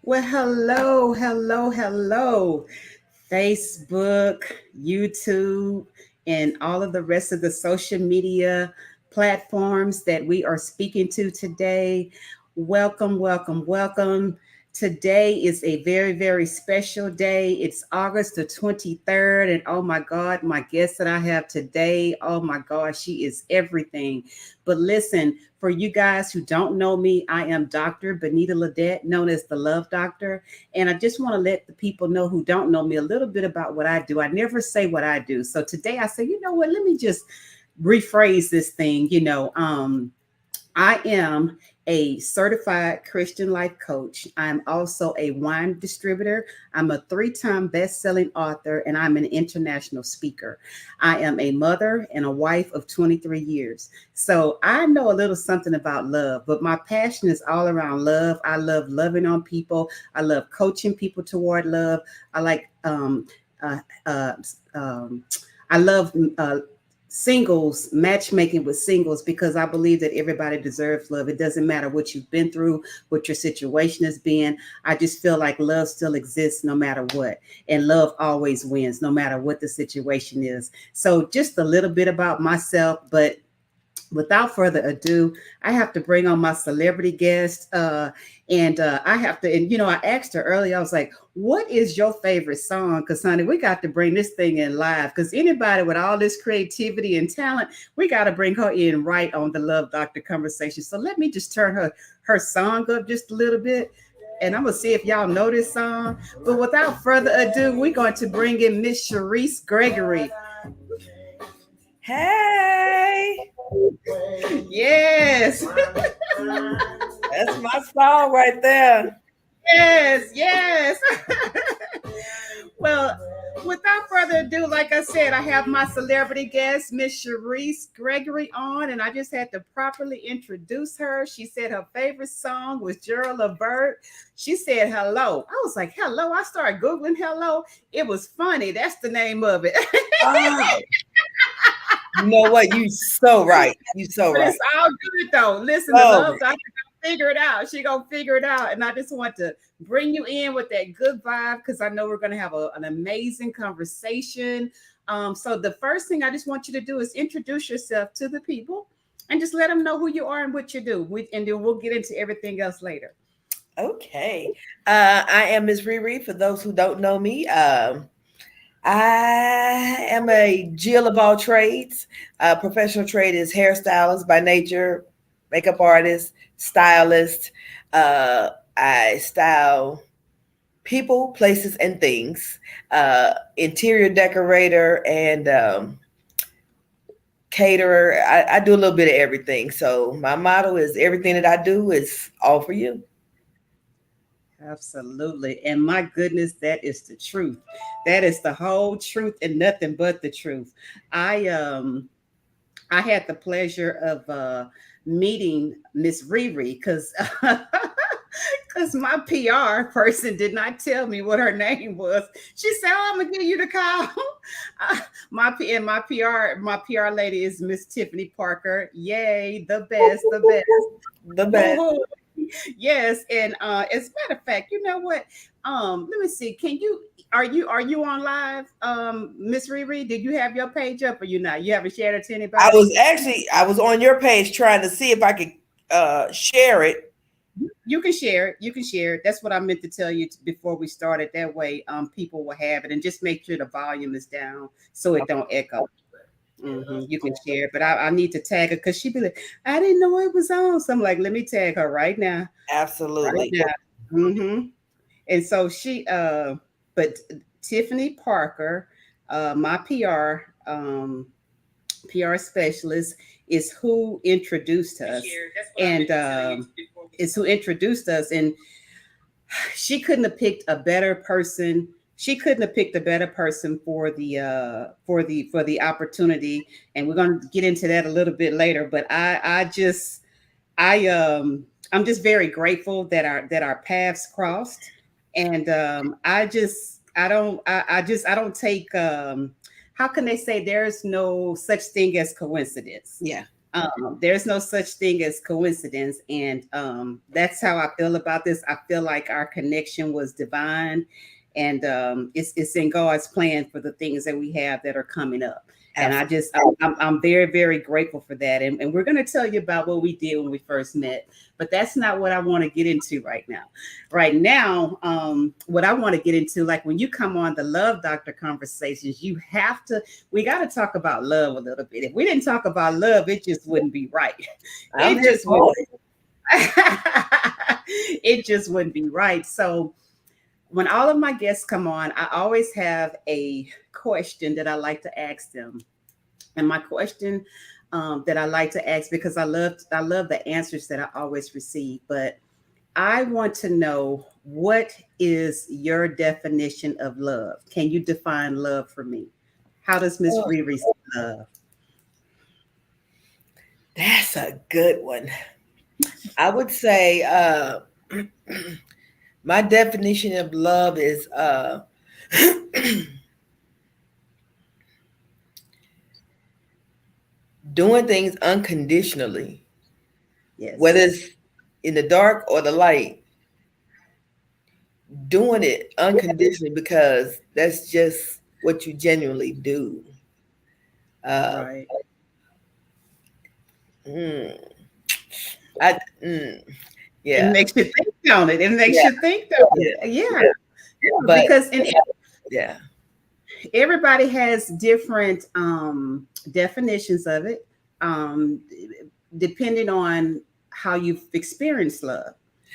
Well, hello, Facebook, YouTube, and all of the rest of the social media platforms that we are speaking to today. Welcome. Today is a very, very special day. It's August the 23rd. And oh my God, my guest that I have today, oh my God, she is everything. But listen, for you guys who don't know me, I am Dr. Benita Ledette, known as the Love Doctor. And I just want to let the people know who don't know me a little bit about what I do. I never say what I do. So today I say, you know what, let me just rephrase this thing. I am a certified Christian life coach. I'm also a wine distributor. I'm a three-time best-selling author, and I'm an international speaker. I am a mother and a wife of 23 years. So I know a little something about love, but my passion is all around love. I love loving on people. I love coaching people toward love. I like uh, uh, um, I love singles, matchmaking with singles, because I believe that everybody deserves love. It doesn't matter what you've been through, what your situation has been. I just feel like love still exists no matter what. And love always wins, no matter what the situation is. So just a little bit about myself, but without further ado, I have to bring on my celebrity guest. I have to, and I asked her earlier, I was like, what is your favorite song? Because, honey, we got to bring this thing in live. Because anybody with all this creativity and talent, we got to bring her in right on the Love Doctor conversation. So let me just turn her song up just a little bit. And I'm going to see if y'all know this song. But without further ado, we're going to bring in Miss Shereece Gregory. Hey, Yes. that's my song right there. Yes. Well, without further ado, like I said, I have my celebrity guest, Miss Shereece Gregory, on, and I just had to properly introduce her. She said her favorite song was Gerald Levert. She said hello. I was like, hello. I started Googling hello. It was funny. That's the name of it. Oh, you know what? You so right. You so But it's right. all good though. Listen, the Oh, love doctor gonna figure it out. She gonna figure it out. And I just want to bring you in with that good vibe because I know we're gonna have an amazing conversation. So the first thing I just want you to do is introduce yourself to the people and just let them know who you are and what you do. And then we'll get into everything else later. okay. I am Miss Riri. For those who don't know me, I am a Jill of all trades. Professional trade is hairstylist by nature, makeup artist, stylist. Uh, I style people, places, and things. Interior decorator and caterer. I do a little bit of everything. So my motto is everything that I do is all for you. Absolutely. And my goodness, that is the truth. That is the whole truth and nothing but the truth. I I had the pleasure of meeting Miss Riri because because my PR person did not tell me what her name was. She said, "Oh, I'm gonna give you the call." My PR lady is Miss Tiffany Parker. Yay, the best, the best. The best. Woo-hoo. Yes, and as a matter of fact, you know what? Let me see. Can you are you on live, Miss Riri? Did you have your page up or you not? You haven't shared it to anybody? I was on your page trying to see if I could share it. You can share it. You can share it. That's what I meant to tell you before we started. That way, people will have it, and just make sure the volume is down so it don't echo. You can share, but I need to tag her because she be like, I didn't know it was on. So I'm like, let me tag her right now, right Absolutely. now. hmm And so but Tiffany Parker, my PR specialist, is who introduced us, and is who introduced us, and she couldn't have picked a better person. She couldn't have picked a better person for the opportunity, and we're going to get into that a little bit later. But I'm just very grateful that our paths crossed, and I don't take how can they say there's no such thing as coincidence. Yeah. There's no such thing as coincidence, and that's how I feel about this. I feel like our connection was divine, and it's in God's plan for the things that we have that are coming up. And Absolutely. I'm very, very grateful for that. And we're going to tell you about what we did when we first met, but that's not what I want to get into right now. Right now, what I want to get into, like when you come on the Love Doctor conversations, we got to talk about love a little bit. If we didn't talk about love, it just wouldn't be right. I'm It here just for wouldn't. It just wouldn't be right. So when all of my guests come on, I always have a question that I like to ask them. And my question that I like to ask, because I love the answers that I always receive, but I want to know, what is your definition of love? Can you define love for me? How does Miss it. Riri see love? That's a good one. I would say my definition of love is doing things unconditionally, whether Yes. it's in the dark or the light, doing it unconditionally because that's just what you genuinely do. Uh, Right. mm, I, mm, It yeah, makes you think on it. It makes yeah, you think on yeah, it. Yeah. yeah. Yeah, But because yeah, everybody has different definitions of it, um, depending on how you've experienced love.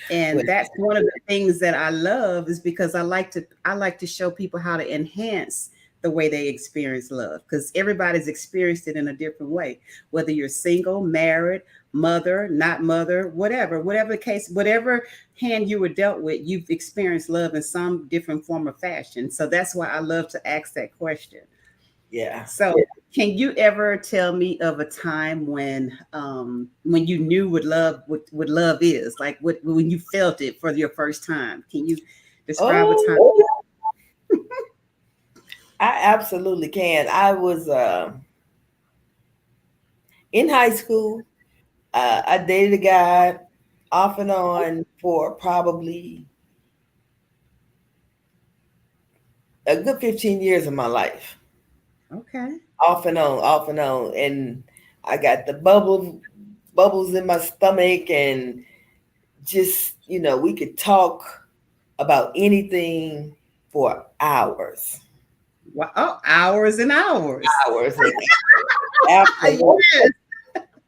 And well, that's one of the things that I love, is because I like to show people how to enhance the way they experience love, because everybody's experienced it in a different way, whether you're single, married, mother, not mother, whatever the case, whatever hand you were dealt with, you've experienced love in some different form or fashion. So that's why I love to ask that question. yeah. So, can you ever tell me of a time when you knew what love is, like when you felt it for your first time? Can you describe a time? Oh, I absolutely can. I was in high school. I dated a guy off and on for probably a good 15 years of my life. Okay. Off and on, off and on. And I got the bubbles in my stomach and just, we could talk about anything for hours. Wow, oh, hours and hours. Hours and absolutely. Yes.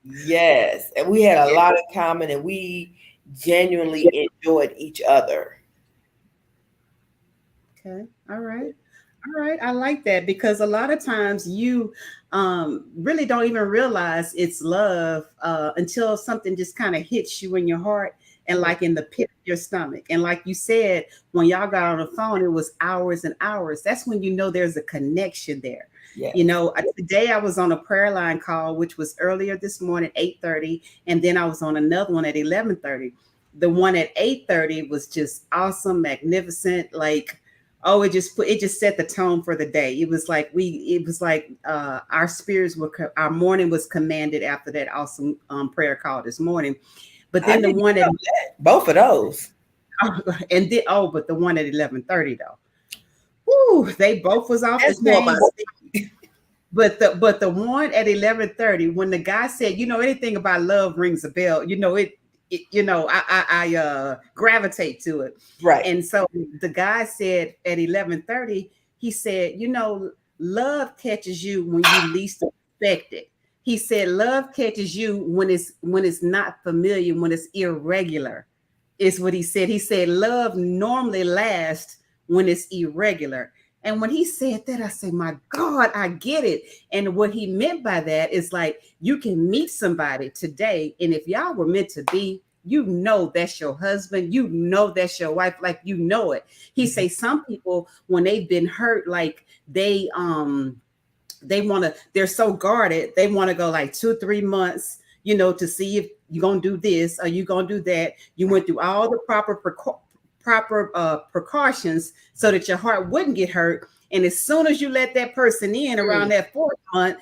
Yes. And we had a lot in common and we genuinely enjoyed each other. Okay. All right. All right. I like that, because a lot of times you really don't even realize it's love until something just kind of hits you in your heart, and Mm, like in the pit of your stomach. And like you said, when y'all got on the phone, it was hours and hours. That's when you know there's a connection there. yes. Today I was on a prayer line call, which was earlier this morning, 8:30, and then I was on another one at 11:30. The one at 8:30 was just awesome, magnificent, like, oh, it just set the tone for the day. It was like our spirits our morning was commanded after that awesome prayer call this morning. But I then the didn't one at know that. Both of those. and then, but the one at 11:30 though, whoo, they both was off the That's more my chain. But the one at 11:30, when the guy said, anything about love rings a bell, I gravitate to it. right. And so the guy said at 11:30, he said, love catches you when you least expect it. He said love catches you when it's not familiar, when it's irregular, is what he said. He said love normally lasts when it's irregular. And when he said that, I said, my God, I get it. And what he meant by that is, like, you can meet somebody today, and if y'all were meant to be, that's your husband, that's your wife, like, it. He Mhm. say some people, when they've been hurt, like, they're so guarded, they want to go like 2 3 months, to see if you're gonna do this or you're gonna do that. You went through all the proper precautions so that your heart wouldn't get hurt. And as soon as you let that person in around Mm, that fourth month,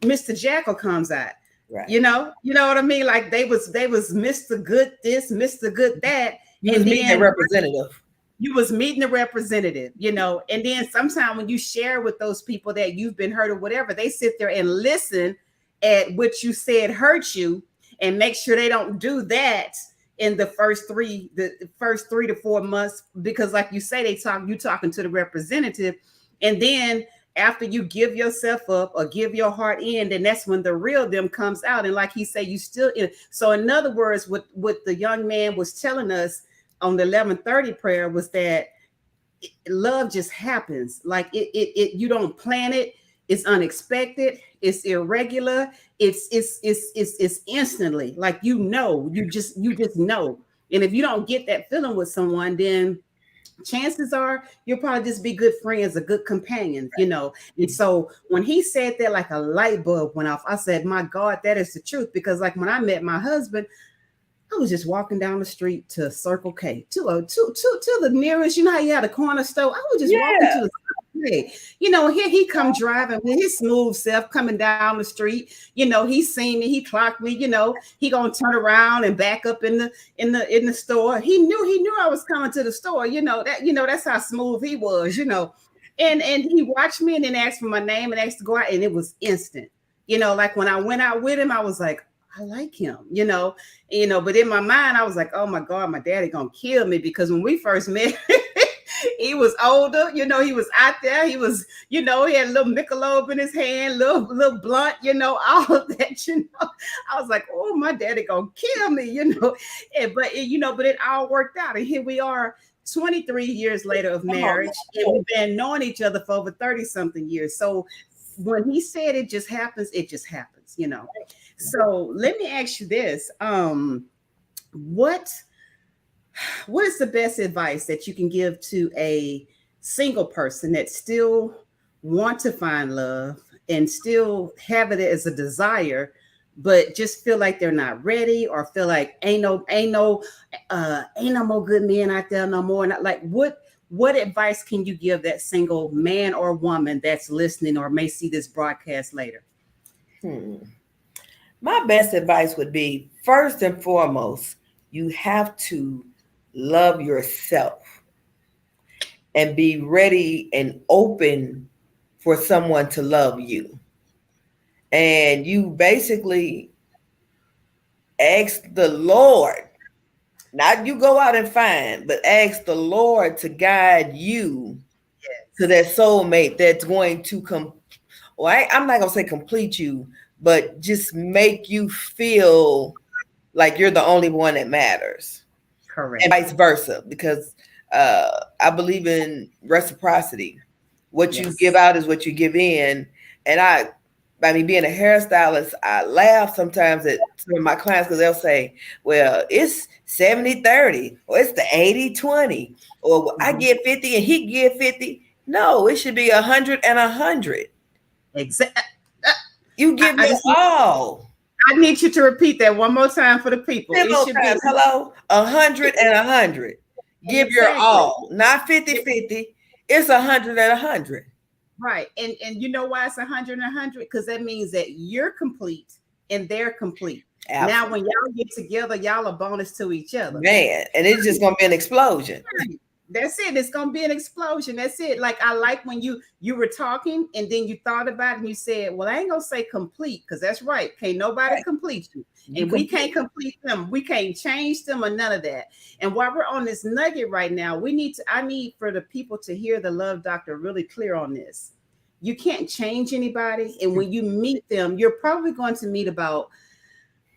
Mr. Jackal comes out. Right. You know what I mean? Like they was Mr. Good this, Mr. Good that, You was and meeting a then representative. you was meeting the representative, and then sometimes when you share with those people that you've been hurt or whatever, they sit there and listen at what you said hurt you and make sure they don't do that in the first 3 to 4 months, because like you say, you talking to the representative, and then after you give yourself up or give your heart in, then that's when the real them comes out. And like he said, you still in. So in other words, what the young man was telling us on the 11:30 prayer was that love just happens. Like it you don't plan it. It's unexpected. It's irregular. It's instantly, like, you just know. And if you don't get that feeling with someone, then chances are you'll probably just be good friends or good companions, And so when he said that, like a light bulb went off. I said, my God, that is the truth. Because like when I met my husband, I was just walking down the street to Circle K, to the nearest. You know how you had a corner store? I was just walking Yeah. to the Circle K. Here he come driving with his smooth self coming down the street. He seen me, he clocked me. He gonna turn around and back up in the store. He knew I was coming to the store. That's how smooth he was. And he watched me and then asked for my name and asked to go out, and it was instant. Like when I went out with him, I was like, I like him. But in my mind, I was like, oh my God, my daddy gonna kill me, because when we first met, he was older, he was out there, he was, he had a little Michelob in his hand, little blunt, all of that. I was like, oh, my daddy gonna kill me. But it all worked out, and here we are 23 years later of Come on. marriage, and we've been knowing each other for over 30 something years. So when he said it just happens, it just happens. So let me ask you this. What is the best advice that you can give to a single person that still want to find love and still have it as a desire, but just feel like they're not ready, or feel like ain't no more good men out there no more? Not like what advice can you give that single man or woman that's listening or may see this broadcast later? My best advice would be, first and foremost, you have to love yourself and be ready and open for someone to love you. And you basically ask the Lord, not you go out and find, but ask the Lord to guide you to that soulmate that's going to come. Well, I'm not going to say complete you, but just make you feel like you're the only one that matters. Correct. And vice versa, because I believe in reciprocity. What you give out is what you give in. And by me being a hairstylist, I laugh sometimes at some of my clients, because they'll say, well, it's 70-30, or it's the 80-20, or I get 50 and he get 50. No, it should be 100 and 100. Exactly. You give your all. I need you to repeat that one more time for the people. It should be, hello, 100 and 100. Give your all, not 50-50. It's 100 and 100. Right. And you know why it's 100 and 100? Because that means that you're complete and they're complete. Absolutely. Now, when y'all get together, y'all are bonus to each other. Man, and it's just going to be an explosion. Right. That's it. It's going to be an explosion. That's it. Like, I like when you were talking and then you thought about it and you said, well, I ain't going to say complete, because that's right. Can't nobody complete you. And we can't complete them. We can't change them or none of that. And while we're on this nugget right now, I need for the people to hear the Love Doctor really clear on this. You can't change anybody. And when you meet them, you're probably going to meet about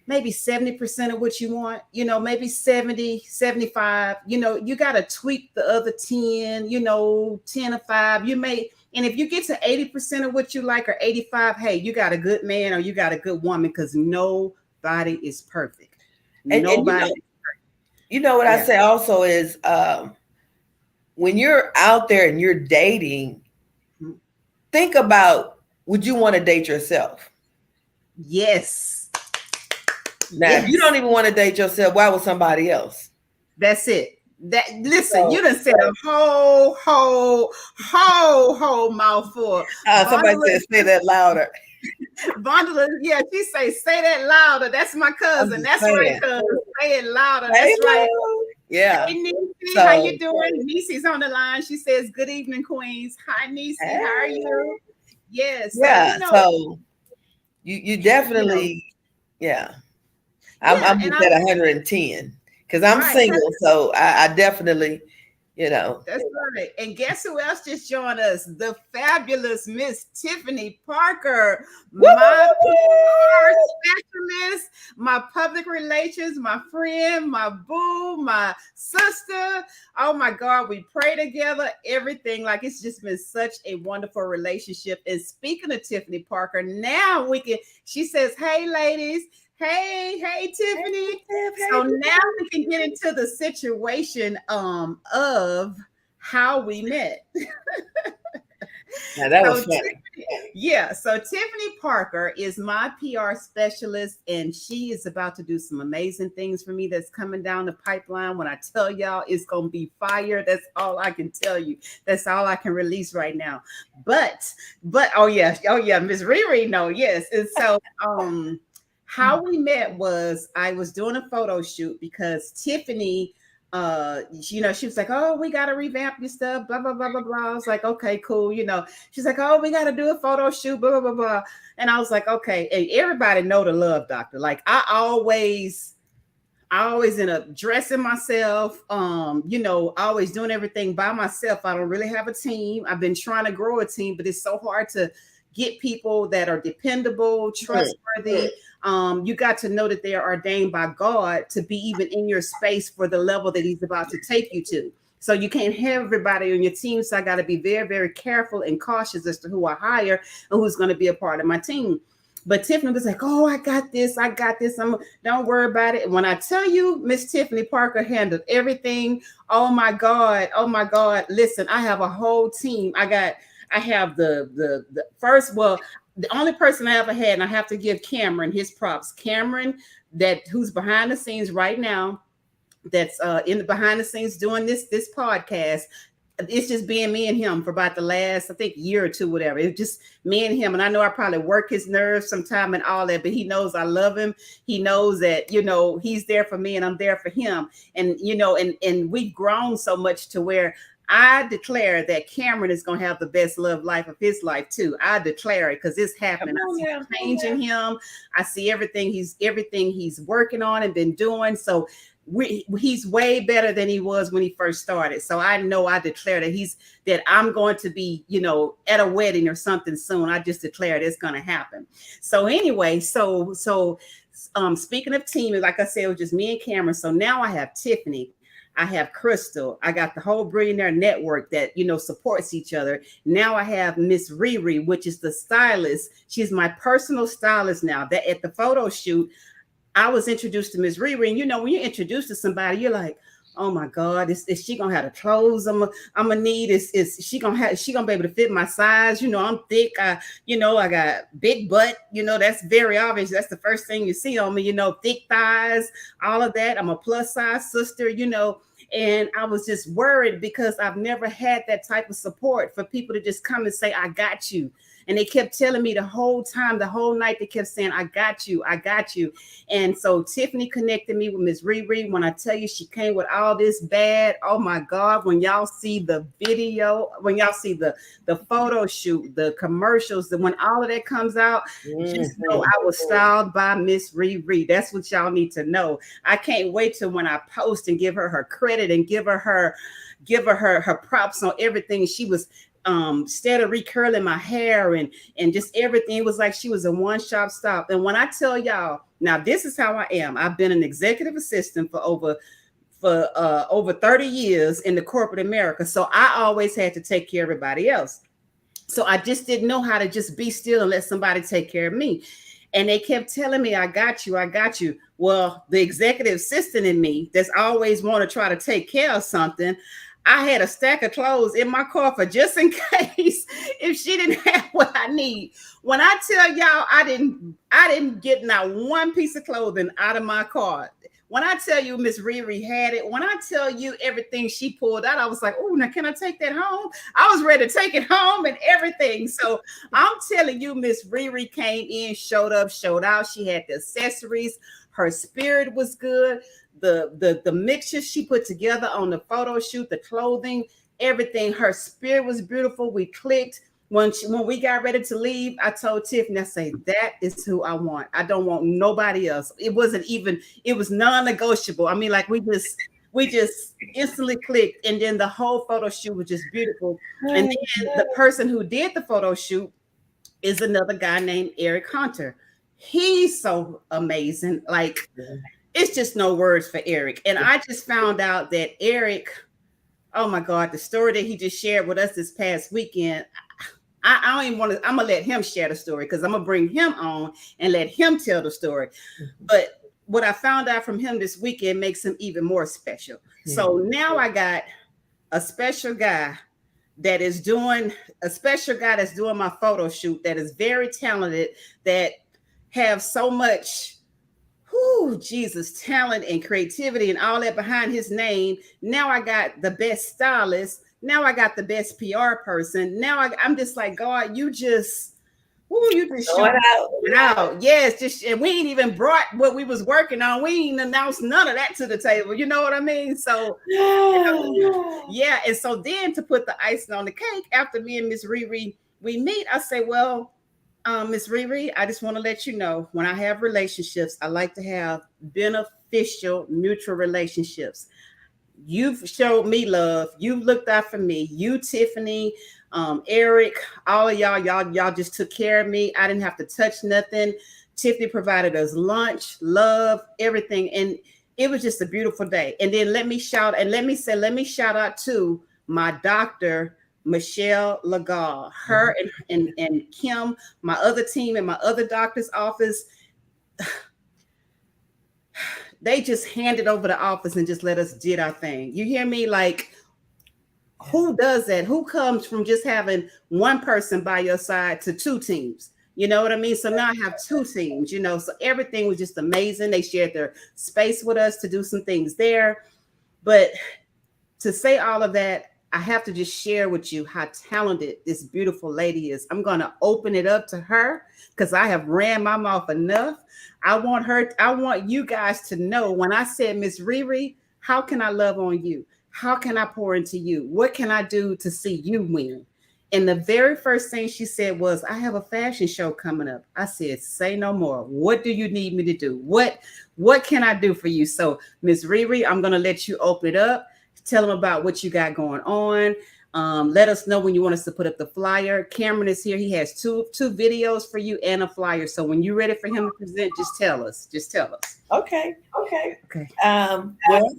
maybe 70% of what you want, maybe 70, 75, you got to tweak the other 10, 10 or 5. And if you get to 80% of what you like, or 85, hey, you got a good man or you got a good woman, because nobody is perfect. Nobody. And what I say also is, when you're out there and you're dating, think about, would you want to date yourself? Yes. Now, if you don't even want to date yourself, why would somebody else? That's it. Listen, you done said a whole mouthful. Somebody said, say that louder. Bundle of, yeah, she say that louder. That's my I'm cousin. just That's right, saying. cousin. Say it louder. That's right. Hello. Yeah. Hey, Niecy, how So, you doing? Niecy's on the line. She says, "Good evening, Queens." Hi, Niecy. How are hey. you? Yes. So Yeah. So you you know, definitely, yeah. yeah, I'm and just I at 110 because I'm right. single. So I definitely, you know. That's right. And guess who else just joined us? The fabulous Miss Tiffany Parker, Woo, my woo, PR woo, specialist, my public relations, my friend, my boo, my sister. Oh my God, we pray together, everything. Like it's just been such a wonderful relationship. And speaking of Tiffany Parker, now we can, she says, "Hey, ladies." Hey, Tiffany. woo. Hey, So now we can get into the situation of how we met. now that So was funny. yeah, so Tiffany Parker is my PR specialist, and she is about to do some amazing things for me that's coming down the pipeline. When I tell y'all it's gonna be fire, that's all I can tell you. That's all I can release right now. But oh yeah, Miss Riri, no, yes. And so how we met was I was doing a photo shoot because Tiffany she was like, "Oh, we got to revamp your stuff, blah blah blah blah blah." I was like, "Okay, cool." She's like, "Oh, we got to do a photo shoot, blah blah blah blah." And I was like, "Okay." And everybody know the love doctor. Like I always end up dressing myself, always doing everything by myself. I don't really have a team. I've been trying to grow a team, but it's so hard to get people that are dependable, trustworthy. You got to know that they are ordained by God to be even in your space for the level that He's about to take you to. So you can't have everybody on your team. So I got to be very, very careful and cautious as to who I hire and who's going to be a part of my team. But Tiffany was like, "Oh, I got this. I got this. Don't worry about it." When I tell you, Miss Tiffany Parker handled everything. Oh my God. Oh my God. Listen, I have a whole team. I have the first, well, the only person I ever had, and I have to give Cameron his props. Cameron, who's behind the scenes right now, that's in the behind the scenes doing this podcast. It's just being me and him for about the last, I think, year or two, whatever. It's just me and him. And I know I probably work his nerves sometime and all that, but he knows I love him. He knows that, he's there for me and I'm there for him. And, and we've grown so much to where I declare that Cameron is going to have the best love life of his life too. I declare it because it's happening. I see the change in him. I see everything he's working on and been doing. So he's way better than he was when he first started. So I know I declare that I'm going to be, at a wedding or something soon. I just declared it's going to happen. So anyway, speaking of team, like I said, it was just me and Cameron. So now I have Tiffany. I have Crystal. I got the whole Billionaire Network that, supports each other. Now I have Miss Riri, which is the stylist. She's my personal stylist now. That at the photo shoot, I was introduced to Miss Riri, and when you're introduced to somebody, you're like, "Oh my God, is she gonna have the clothes I'm gonna need? Is she gonna be able to fit my size? I'm thick. I got big butt. That's very obvious. That's the first thing you see on me. Thick thighs, all of that. I'm a plus size sister. And I was just worried because I've never had that type of support for people to just come and say, "I got you." And they kept telling me the whole time, the whole night, they kept saying, "I got you, I got you." And so Tiffany connected me with Miss Riri. When I tell you she came with all this bad, oh my God, when y'all see the video, when y'all see the photo shoot, the commercials, when all of that comes out, just know I was styled by Miss Riri. That's what y'all need to know. I can't wait till when I post and give her credit and give her her props on everything. She was instead of recurling my hair and just everything, it was like she was a one-shop stop. And when I tell y'all, now this is how I am. I've been an executive assistant for over 30 years in the corporate America. So I always had to take care of everybody else. So I just didn't know how to just be still and let somebody take care of me. And they kept telling me, "I got you, I got you." Well, the executive assistant in me that's always want to try to take care of something, I had a stack of clothes in my car for just in case if she didn't have what I need. When I tell y'all I didn't get not one piece of clothing out of my car. When I tell you Miss Riri had it, when I tell you everything she pulled out, I was like, oh, now can I take that home? I was ready to take it home and everything. So I'm telling you, Miss Riri came in, showed up, showed out. She had the accessories. Her spirit was good. The mixture she put together on the photo shoot, the clothing, everything. Her spirit was beautiful. We clicked. When we got ready to leave, I told Tiffany, I say, that is who I want. I don't want nobody else. It wasn't even, it was non-negotiable. I mean, like we just instantly clicked. And then the whole photo shoot was just beautiful. And then the person who did the photo shoot is another guy named Eric Hunter. He's so amazing. Like, it's just no words for Eric. And I just found out that Eric, oh my God, the story that he just shared with us this past weekend, I don't even want to, I'm gonna let him share the story because I'm gonna bring him on and let him tell the story. But what I found out from him this weekend makes him even more special. So now I got a special guy that's doing my photo shoot, that is very talented, that have so much Jesus, talent and creativity and all that behind his name. Now I got the best stylist. Now I got the best PR person. Now I'm just like, God, you just showed it out. Yes, just, and we ain't even brought what we was working on. We ain't announced none of that to the table. You know what I mean? So yeah. And so then to put the icing on the cake, after me and Miss Riri we meet, I say, well, Miss Riri, I just want to let you know, when I have relationships, I like to have beneficial, mutual relationships. You've showed me love. You've looked out for me. You, Tiffany, Eric, all of y'all just took care of me. I didn't have to touch nothing. Tiffany provided us lunch, love, everything. And it was just a beautiful day. And then let me shout out to my doctor, Michelle Lagal, her and Kim, my other team and my other doctor's office. They just handed over the office and just let us did our thing. You hear me? Like, who does that? Who comes from just having one person by your side to two teams? You know what I mean? So now I have two teams, so everything was just amazing. They shared their space with us to do some things there. But to say all of that, I have to just share with you how talented this beautiful lady is. I'm going to open it up to her because I have ran my mouth enough. I want you guys to know, when I said, Miss Riri, how can I love on you? How can I pour into you? What can I do to see you win? And the very first thing she said was, I have a fashion show coming up. I said, say no more. What do you need me to do? What can I do for you? So, Miss Riri, I'm going to let you open it up. Tell them about what you got going on. Let us know when you want us to put up the flyer. Cameron is here. He has two videos for you and a flyer. So when you're ready for him to present, just tell us. Okay. Well,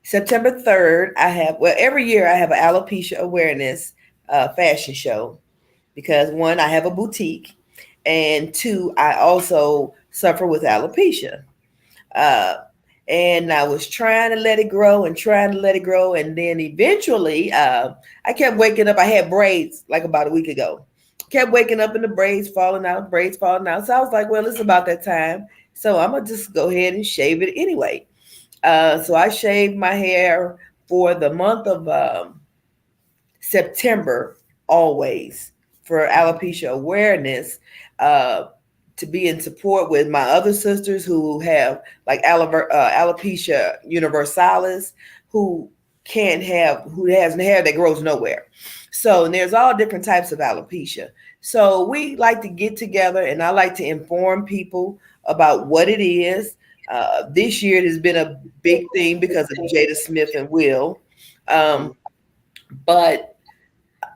September 3rd, every year I have an alopecia awareness fashion show, because one, I have a boutique, and two, I also suffer with alopecia. And I was trying to let it grow. And then eventually I kept waking up. I had braids like about a week ago. Kept waking up and the braids falling out. So I was like, well, it's about that time. So I'm going to just go ahead and shave it anyway. So I shaved my hair for the month of September, always, for alopecia awareness, to be in support with my other sisters who have like alopecia universalis, who has hair that grows nowhere. So there's all different types of alopecia. So we like to get together, and I like to inform people about what it is. This year it has been a big thing because of Jada Smith and Will. But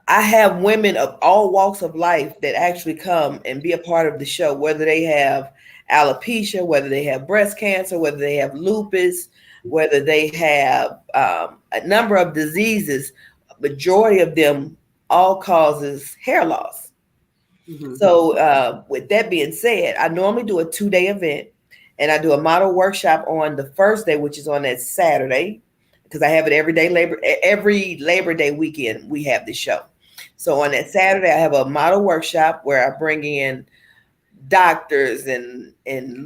I have women of all walks of life that actually come and be a part of the show, whether they have alopecia, whether they have breast cancer, whether they have lupus, whether they have a number of diseases. Majority of them all causes hair loss. Mm-hmm. So with that being said, I normally do a 2-day event, and I do a model workshop on the first day, which is on that Saturday, because I have it every Labor Day weekend. We have this show. So on that Saturday, I have a model workshop where I bring in doctors and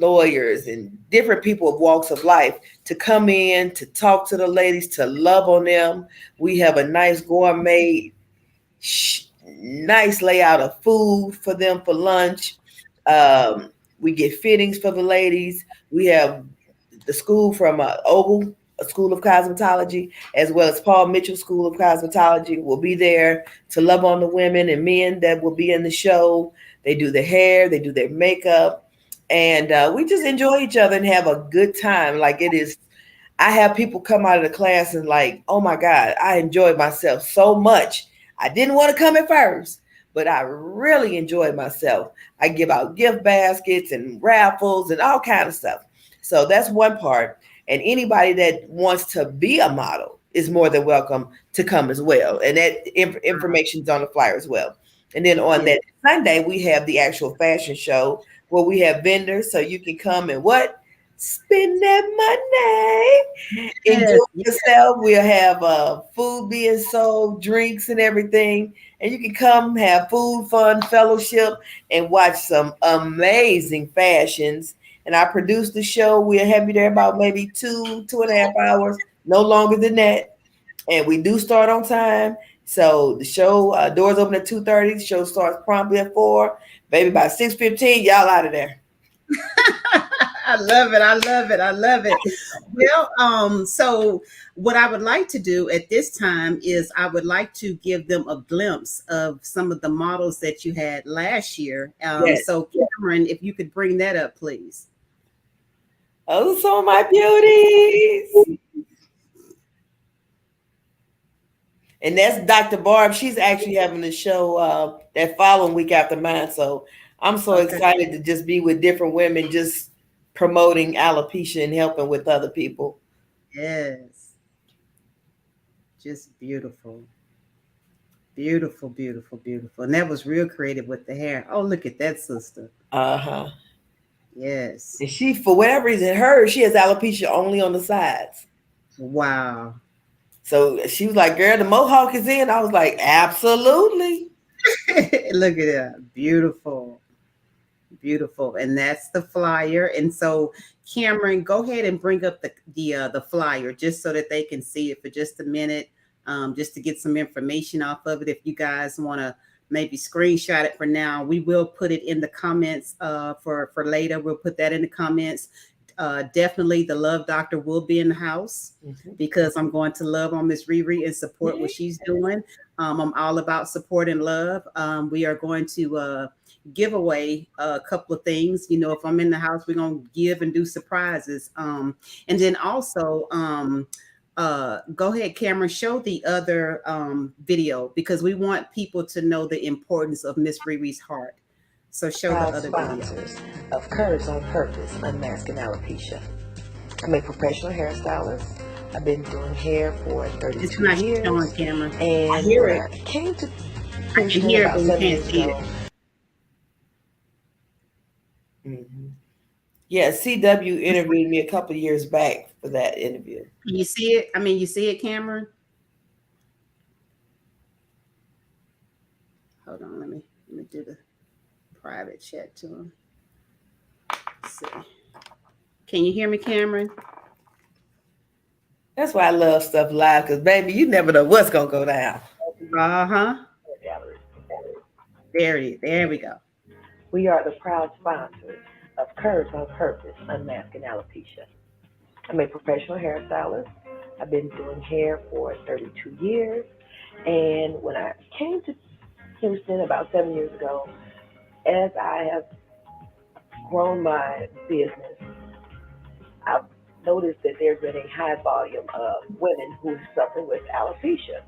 lawyers and different people of walks of life to come in to talk to the ladies, to love on them. We have a nice gourmet, nice layout of food for them for lunch. We get fittings for the ladies. We have the school from Ogle, a school of cosmetology, as well as Paul Mitchell School of Cosmetology will be there to love on the women and men that will be in the show. They do their hair, they do their makeup, and we just enjoy each other and have a good time. Like it is, I have people come out of the class and like, oh my God, I enjoyed myself so much. I didn't want to come at first, but I really enjoyed myself. I give out gift baskets and raffles and all kind of stuff. So that's one part. And anybody that wants to be a model is more than welcome to come as well. And that information is on the flyer as well. And then on Yeah. that Sunday, we have the actual fashion show where we have vendors so you can come and what? Spend that money, enjoy Yes, yes. yourself. We'll have food being sold, drinks and everything, and you can come have food, fun, fellowship, and watch some amazing fashions. And I produce the show. We'll have you there about maybe 2.5 hours, no longer than that. And we do start on time. So the show doors open at 2:30. The show starts promptly at 4. Maybe by 6:15, y'all out of there. I love it. I love it. I love it. Well, so what I would like to do at this time is I would like to give them a glimpse of some of the models that you had last year. Yes. So Cameron, if you could bring that up, please. Oh, some of my beauties. And that's Dr. Barb. She's actually having the show that following week after mine. So I'm so Okay. excited to just be with different women, just promoting alopecia and helping with other people. Yes. Just beautiful. Beautiful, beautiful, beautiful. And that was real creative with the hair. Oh, look at that, sister. Uh-huh. Yes. And she, for whatever reason, she has alopecia only on the sides. Wow. So she was like, girl, the mohawk is in. I was like, absolutely. Look at that. Beautiful. Beautiful. And that's the flyer. And so Cameron, go ahead and bring up the flyer just so that they can see it for just a minute. Just to get some information off of it. If you guys want to maybe screenshot it for now, we will put it in the comments for later. We'll put that in the comments. Definitely the Love Doctor will be in the house because I'm going to love on Miss Riri and support what she's doing. I'm all about support and love. We are going to give away a couple of things. You know, if I'm in the house, we're going to give and do surprises. And then also, go ahead, Cameron, show the other video because we want people to know the importance of Miss Riri's heart. So show the Proud other video. sponsors of Curves on Purpose, Unmasking Alopecia. I'm a professional hairstylist. I've been doing hair for It's 32 not years. showing, Cameron. And I hear when it. I came to I can Houston hear it, about but we 7 can't years see it. ago, Mm-hmm. Yeah, CW interviewed me a couple of years back for that interview. Can you see it? I mean, you see it, Cameron? Hold on, let me do the private chat to him. Let's see. Can you hear me, Cameron? That's why I love stuff live, because baby, you never know what's gonna go down. Uh-huh. There it is. There we go. we are the proud sponsors of Curves on Purpose, Unmasking Alopecia. I'm a professional hairstylist. I've been doing hair for 32 years. And when I came to Houston about 7 years ago, as I have grown my business, I've noticed that there's been a high volume of women who suffer with alopecia,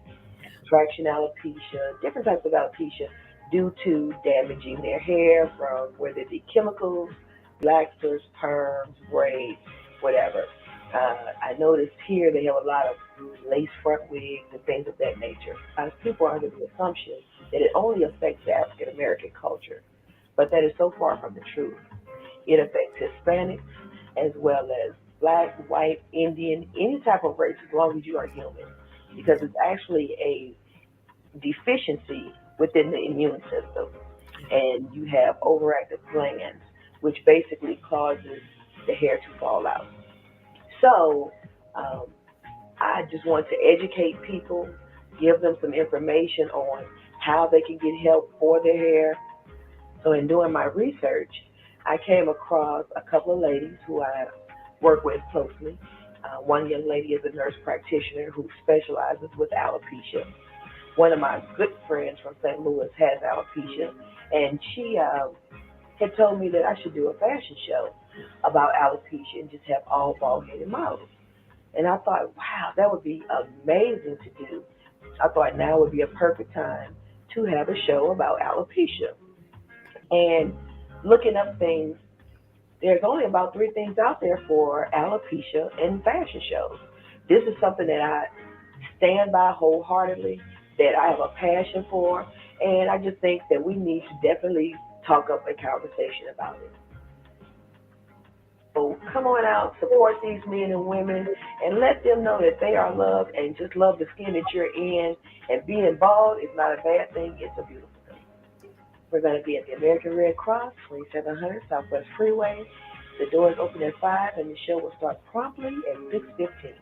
traction alopecia, different types of alopecia due to damaging their hair from whether it be chemicals, waxers, perms, braids, whatever. I noticed here they have a lot of lace front wigs and things of that nature. People are under the assumption that it only affects the African American culture, but that is so far from the truth. It affects Hispanics as well as black, white, Indian, any type of race as long as you are human, because it's actually a deficiency within the immune system. and you have overactive glands, which basically causes the hair to fall out. So um, I just want to educate people, give them some information on how they can get help for their hair. So in doing my research, I came across a couple of ladies who I work with closely. One young lady is a nurse practitioner who specializes with alopecia. One of my good friends from St. Louis has alopecia, and she had told me that I should do a fashion show about alopecia and just have all bald-headed models. And I thought, wow, that would be amazing to do. I thought now would be a perfect time to have a show about alopecia. And looking up things, there's only about three things out there for alopecia and fashion shows. This is something that I stand by wholeheartedly, that I have a passion for, and I just think that we need to definitely talk up a conversation about it. So come on out, support these men and women, and let them know that they are loved and just love the skin that you're in. And being bald is not a bad thing; it's a beautiful thing. We're going to be at the American Red Cross, 2700 Southwest Freeway. The doors open at 5, and the show will start promptly at 6:15.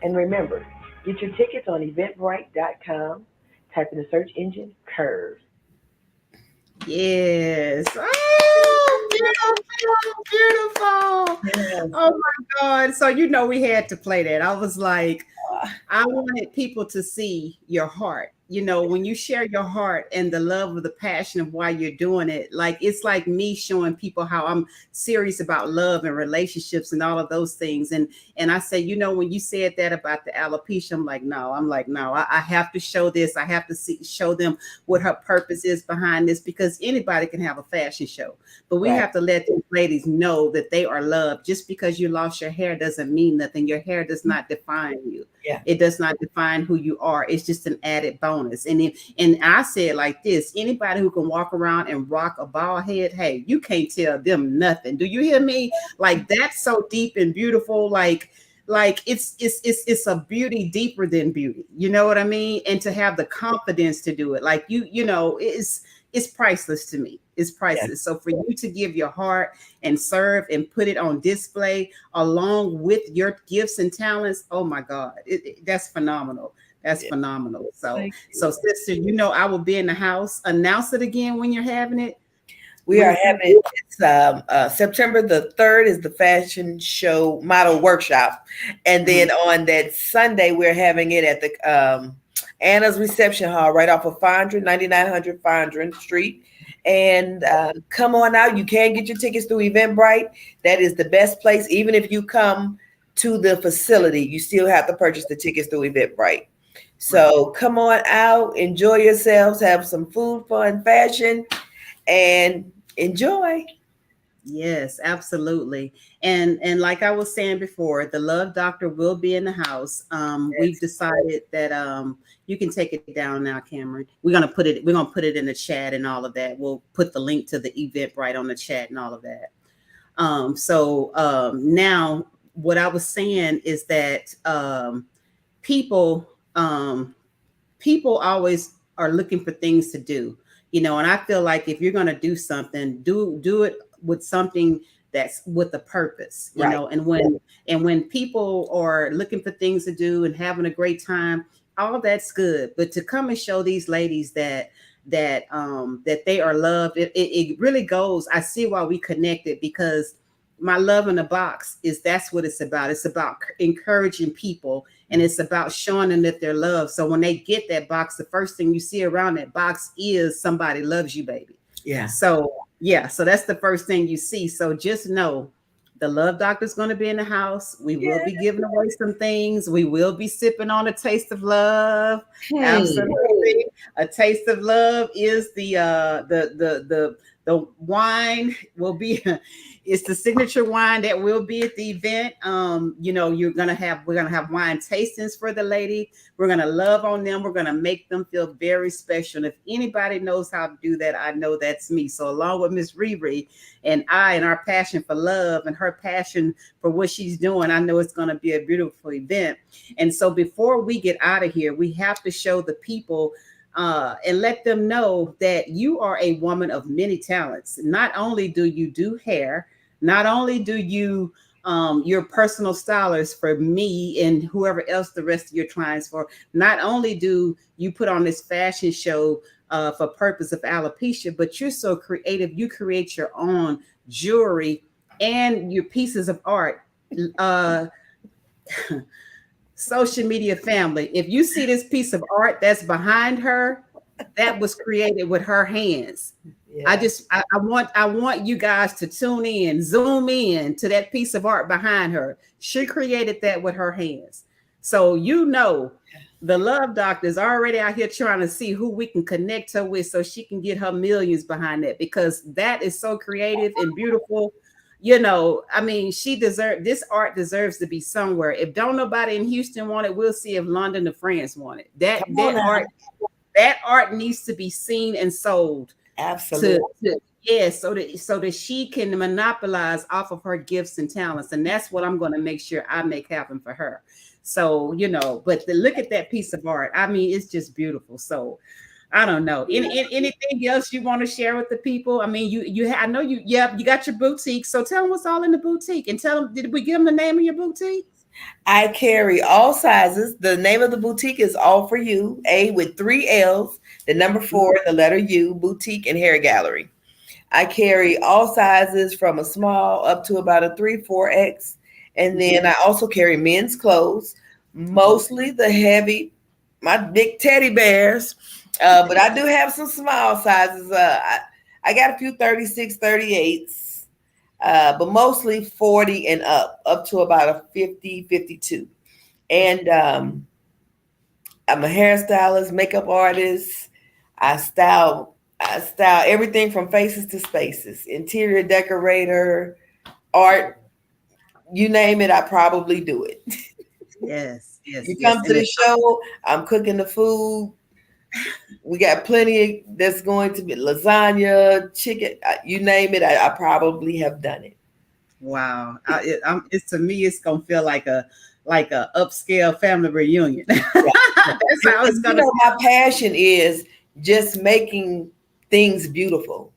And remember, get your tickets on eventbrite.com. Type in the search engine Curves. Yes. Oh, beautiful, beautiful. Yes. Oh my God. So we had to play that. I was like, I wanted people to see your heart. When you share your heart and the love of the passion of why you're doing it, like it's like me showing people how I'm serious about love and relationships and all of those things. And I say, when you said that about the alopecia, I'm like, no, I have to show this. I have to show them what her purpose is behind this, because anybody can have a fashion show, but we Right. have to let these ladies know that they are loved. Just because you lost your hair doesn't mean nothing. Your hair does not define you. Yeah. It does not define who you are. It's just an added bonus. And I say it like this: anybody who can walk around and rock a bald head, hey, you can't tell them nothing. Do you hear me? Like, that's so deep and beautiful. Like it's a beauty deeper than beauty. You know what I mean? And to have the confidence to do it, like it's priceless to me. It's priceless. Yes. So for you to give your heart and serve and put it on display along with your gifts and talents, oh my God, that's phenomenal. That's Yeah. phenomenal. So, Thank you. so sister, I will be in the house. Announce it again when you're having it. We are having it. It's September the 3rd is the fashion show model workshop, and then on that Sunday we're having it at the Anna's Reception Hall right off of 9900 Fondren Street. And come on out. You can get your tickets through Eventbrite. That is the best place. Even if you come to the facility, you still have to purchase the tickets through Eventbrite. So come on out, enjoy yourselves, have some food, fun, fashion, and enjoy. Yes, absolutely. And like I was saying before, the love doctor will be in the house. We've decided that you can take it down now, Cameron. We're gonna put it in the chat and all of that. We'll put the link to the event right on the chat and all of that. Now what I was saying is that people people always are looking for things to do, and I feel like if you're going to do something, do it with something that's with a purpose, Right. And when people are looking for things to do and having a great time, all that's good, but to come and show these ladies that they are loved, it really goes. I see why we connected, because my love in the box that's what it's about. It's about encouraging people, and it's about showing them that they're loved. So when they get that box, the first thing you see around that box is somebody loves you, baby. Yeah. So that's the first thing you see. So just know the love doctor's going to be in the house. We will be giving away some things. We will be sipping on a taste of love. Absolutely. A taste of love is the wine will be it's the signature wine that will be at the event. We're gonna have wine tastings for the lady. We're gonna love on them. We're gonna make them feel very special. And if anybody knows how to do that, I know that's me. So along with Miss Riri and our passion for love and her passion for what she's doing, I know it's gonna be a beautiful event. And so before we get out of here, we have to show the people and let them know that you are a woman of many talents. Not only do you do hair, not only do you your personal stylist for me and whoever else the rest of your clients for. Not only do you put on this fashion show for purpose of alopecia, but you're so creative. You create your own jewelry and your pieces of art. Uh, Social media family, if you see this piece of art that's behind her, that was created with her hands. Yeah. I want you guys to tune in, zoom in to that piece of art behind her. She created that with her hands. So the love doctor is already out here trying to see who we can connect her with so she can get her millions behind that, because that is so creative and beautiful. I mean, this art deserves to be somewhere. If don't nobody in Houston want it, we'll see if London or France want it. That art needs to be seen and sold. Absolutely. So that she can monopolize off of her gifts and talents. And that's what I'm going to make sure I make happen for her. So, but look at that piece of art. I mean, it's just beautiful. So I don't know. Anything else you want to share with the people? I mean, I know you got your boutique. So tell them what's all in the boutique, and tell them, did we give them the name of your boutique? I carry all sizes. The name of the boutique is All For You, A with 3 L's, the number 4, the letter U, boutique and hair gallery. I carry all sizes from a small up to about a 3, 4X. And then I also carry men's clothes, mostly the heavy, my big teddy bears. But I do have some small sizes. I got a few 36, 38s, but mostly 40 and up to about a 50, 52. And I'm a hairstylist, makeup artist. I style everything from faces to spaces, interior decorator, art, you name it, I probably do it. Yes. You come to the show, I'm cooking the food. We got plenty that's going to be lasagna, chicken, you name it. I probably have done it. Wow. It's to me, it's going to feel like a upscale family reunion. That's how it's going to. My passion is just making things beautiful.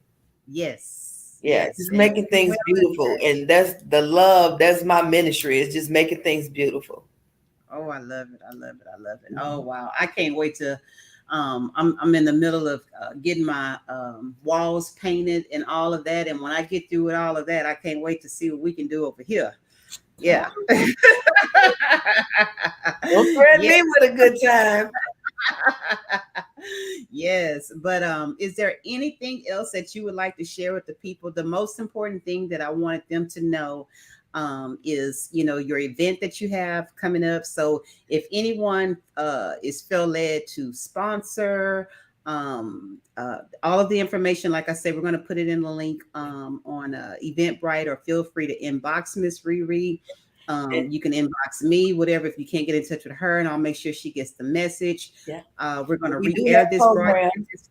Yes. Just making things beautiful. And that's the love. That's my ministry, is just making things beautiful. Oh, I love it. Oh, wow. I can't wait to. I'm in the middle of getting my walls painted and all of that. And when I get through with all of that, I can't wait to see what we can do over here. Yeah. Don't threaten me with a good time. Yes. But is there anything else that you would like to share with the people? The most important thing that I wanted them to know is your event that you have coming up. So if anyone is feel led to sponsor all of the information, like I said, we're going to put it in the link on Eventbrite, or feel free to inbox Miss Riri. You can inbox me, whatever, if you can't get in touch with her, and I'll make sure she gets the message. We're going to re-air this broadcast.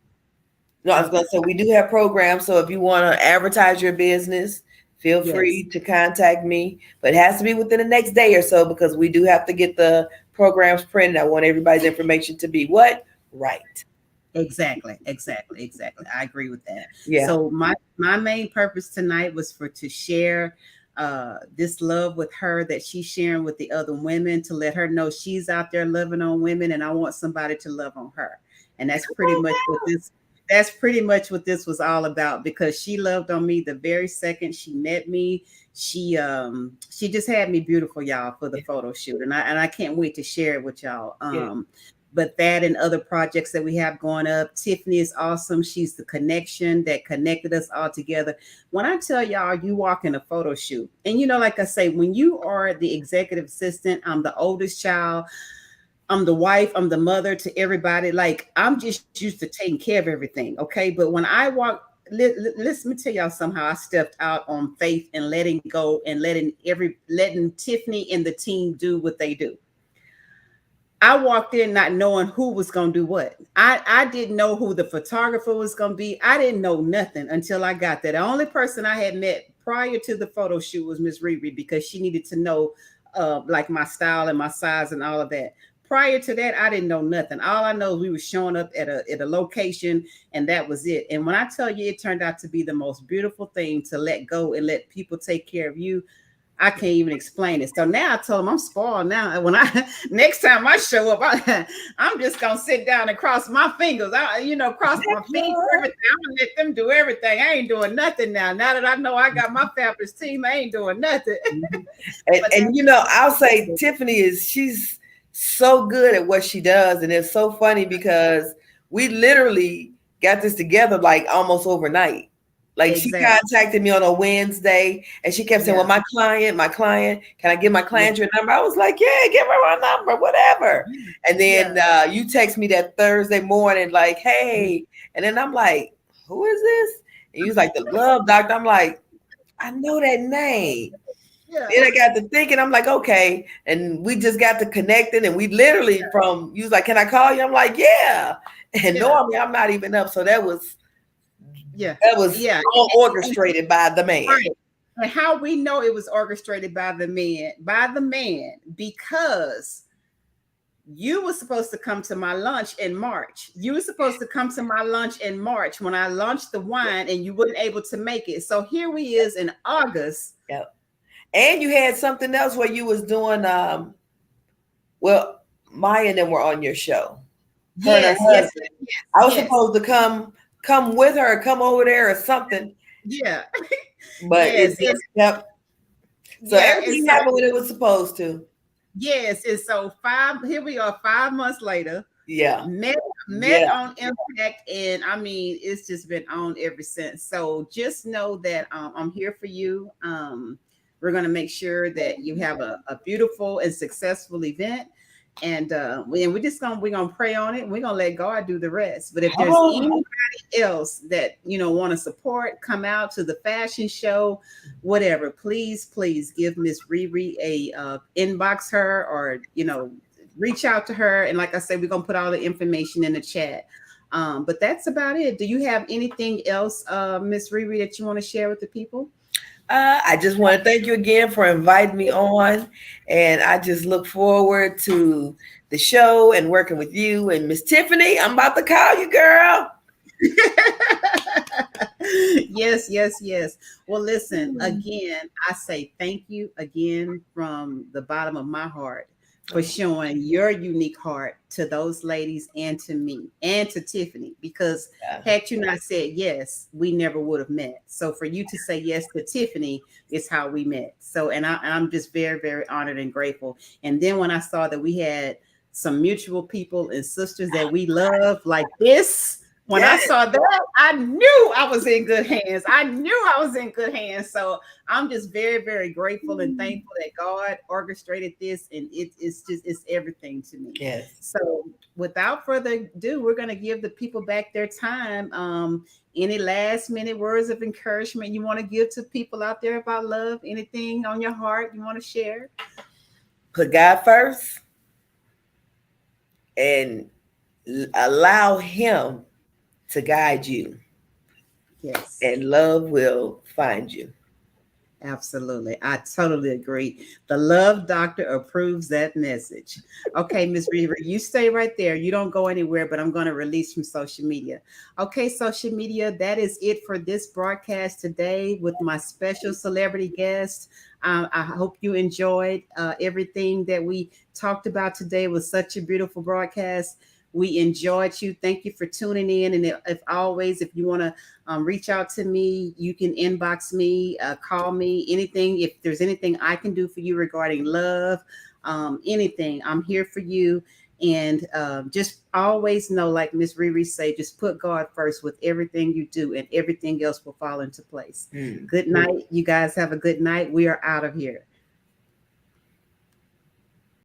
No, I was going to say, we do have programs. So if you want to advertise your business, feel free to contact me, but it has to be within the next day or so, because we do have to get the programs printed. I want everybody's information to be right. Exactly. I agree with that. Yeah. So my main purpose tonight was to share this love with her that she's sharing with the other women, to let her know she's out there loving on women, and I want somebody to love on her. And that's pretty much what this was all about, because she loved on me the very second she met me. She just had me beautiful, y'all, for the photo shoot, and I can't wait to share it with y'all. But that and other projects that we have going up. Tiffany is awesome. She's the connection that connected us all together. When I tell y'all, you walk in a photo shoot, and like I say, when you are the executive assistant, I'm the oldest child, I'm the wife, I'm the mother to everybody. Like, I'm just used to taking care of everything. Okay. But when I walk, let me tell y'all somehow I stepped out on faith and letting go and letting Tiffany and the team do what they do. I walked in not knowing who was going to do what. I didn't know who the photographer was going to be. I didn't know nothing until I got there. The only person I had met prior to the photo shoot was Miss Riri, because she needed to know like my style and my size and all of that. Prior to that, I didn't know nothing. All I know is we were showing up at a location, and that was it. And when I tell you, it turned out to be the most beautiful thing to let go and let people take care of you. I can't even explain it. So now I told them I'm spoiled now. When I next time I show up, I'm just gonna sit down and cross my fingers. Cross my feet, everything. I'm gonna let them do everything. I ain't doing nothing now. Now that I know I got my fabulous team, I ain't doing nothing. And I'll say she's so good at what she does, and it's so funny because we literally got this together like almost overnight. Like exactly. She contacted me on a Wednesday and she kept saying, well, my client, can I give my client your number? I was like, yeah, give her my number, whatever. And then you text me that Thursday morning, like, hey, and then I'm like, who is this? And he was like, the Love Doctor. I'm like, I know that name. Yeah. Then I got to thinking, I'm like, okay. And we just got to connecting and we literally you was like, can I call you? I'm like, yeah. And normally I'm not even up. So that was all orchestrated by the man. Right. And how we know it was orchestrated by the man, because you were supposed to come to my lunch in March. You were supposed to come to my lunch in March when I launched the wine, and you weren't able to make it. So here we is in August. Yep. And you had something else where you was doing, Maya and them were on your show. Yes. I was supposed to come with her, come over there or something. Yeah. But it just kept. So everything happened when it was supposed to. Yes. And so here we are 5 months later. Yeah. Met on Impact. And I mean, it's just been on ever since. So just know that I'm here for you. We're going to make sure that you have a beautiful and successful event. And we're gonna pray on it. We're gonna let God do the rest. But if there's anybody else that want to support, come out to the fashion show, whatever, please give Miss Riri a inbox her, or reach out to her. And like I said, we're gonna put all the information in the chat. But that's about it. Do you have anything else, Miss Riri, that you want to share with the people? I just want to thank you again for inviting me on, and I just look forward to the show and working with you and Miss Tiffany. I'm about to call you, girl. Yes. Well, listen, again, I say thank you again from the bottom of my heart for showing your unique heart to those ladies and to me and to Tiffany, because had you not said yes, we never would have met. So for you to say yes to Tiffany is how we met. So, and I'm just very, very honored and grateful. And then when I saw that we had some mutual people and sisters that we love like this, when I saw that, I knew I was in good hands. So I'm just very, very grateful and thankful that God orchestrated this, and it's everything to me. Yes. So without further ado, we're going to give the people back their time. Any last minute words of encouragement you want to give to people out there about love? Anything on your heart you want to share? Put God first and allow Him to guide you. Yes. And love will find you. Absolutely. I totally agree. The Love Doctor approves that message. Okay, Ms. Reaver, you stay right there. You don't go anywhere, but I'm going to release from social media. Okay, social media, that is it for this broadcast today with my special celebrity guest. I hope you enjoyed everything that we talked about today. It was such a beautiful broadcast. We enjoyed you. Thank you for tuning in. And if you want to reach out to me, you can inbox me, call me, anything. If there's anything I can do for you regarding love, anything, I'm here for you. And just always know, like Miss Riri say, just put God first with everything you do, and everything else will fall into place. Good night. You guys have a good night. We are out of here.